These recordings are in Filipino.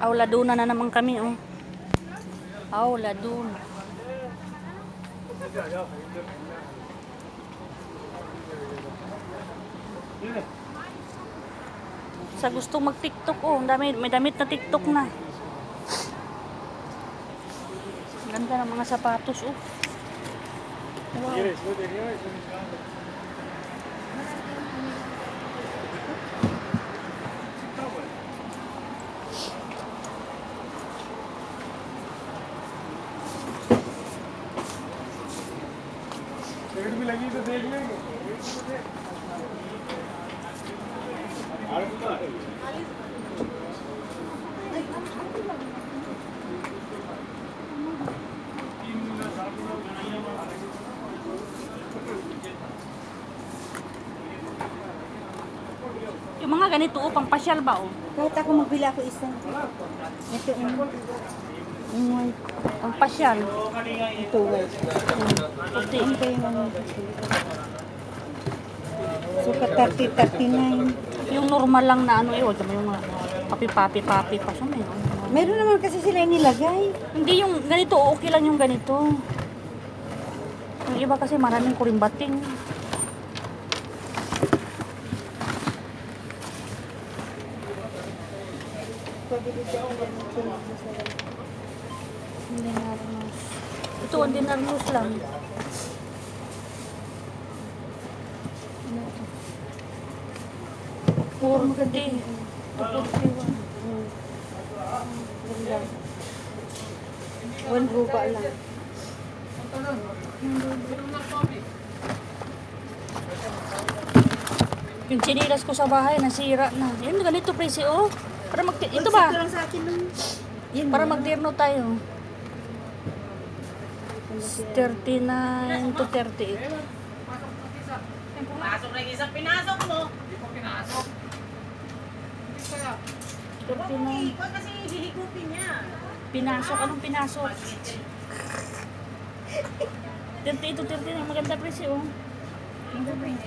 Auladuna na naman kami, oh. Auladuna. Sa gusto mag-TikTok, oh. May damit na TikTok na. Ganda ng mga sapatos, oh. Wow. Rate भी लगी तो देख लेंगे। Yung mga ganito, oh, pang pasyal ba, oh? Kahit ako magbila ako isa. Ito yung Pang pasyal. ito white. Puti. Ito yung ano. Sukat 30-39. Yung normal lang na ano, eh, wag yung mga papi-papi pa siya, may, oh. Meron naman kasi sila nilagay. Hindi yung ganito, okay lang yung ganito. Yung iba kasi maraming kurimbating. Ordinarnos. Ito, ordinarnos lang. Purti. One ruba lang. Yung chinilas ko sa bahay, nasira na. Yan, ganito, presi, oh. Para ito ba? Ito lang sa akin lang. Yan Para ba? magtirno tayo. 39 to 38. Pasok na yung isang pinasok mo. Hindi pa pinasok. Hindi kaya. 39. Ikaw kasi hihigupin niya. Pinasok. Anong pinasok? 38 to 39. Maganda presi, oh.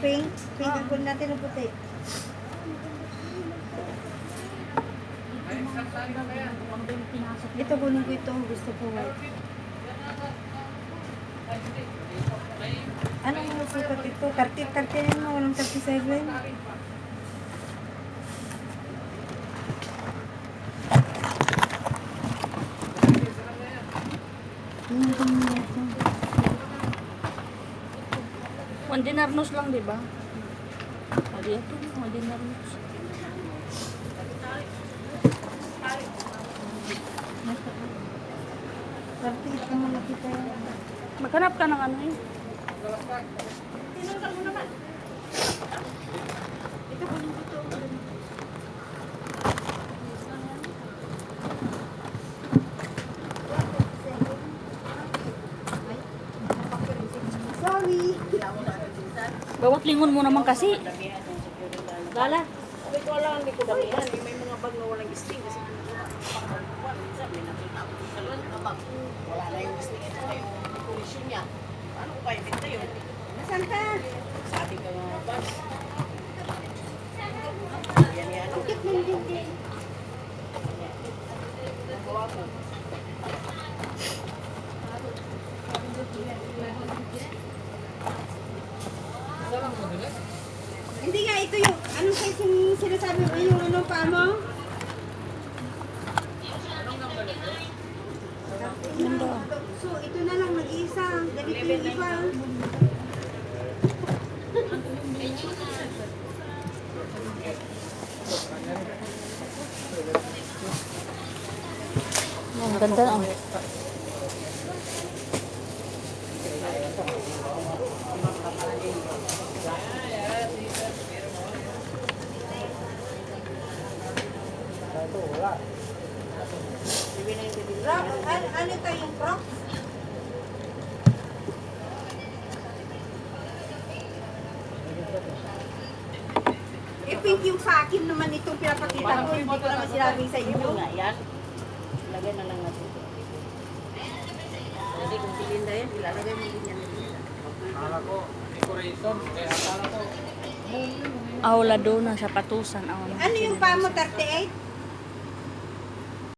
Pink. Pink ang kunin natin ng puti. Ito kunin ko ito. Gusto ko white. Anong sukat ito? 30 mo. Walang 37. Ordinarnos lang, di ba? Adi ito, ordinarnos. Maghanap ka ng ano, eh. Tinanggal mo naman. Ito kunin ko ito. Sorry. Bawat lingon mo naman kasi. Lala. Sabi ko lang, hindi ko damihan. May mga bag na walang gisting. Kasi minsan may nakita ko sa lang kabag. Wala na yung gisting. Ito na yung decoration niya. Paano ko pa ibenta yun? Nasaan ka? Sa ating mga bag. Yan yan. Ang cute ng dingding. Nagawa ko. Hindi nga, ito yung, anong size yung sinasabi mo, yung anong pa mo? So, ito na lang, mag-iisa. Ganito yung iba. Ang ganda, oh. Ano ito yung Crocs? Pink yung sa akin naman itong pinapakita ko. Hindi ko naman sinabing sa inyo. Nga yan. Lagay na lang natin. Hindi kung silinda yan, ilalagay mo din yan. Akala ko, decoration. Kaya akala ko, Auladuna sa Patusan. Ano yung pa mo, 38?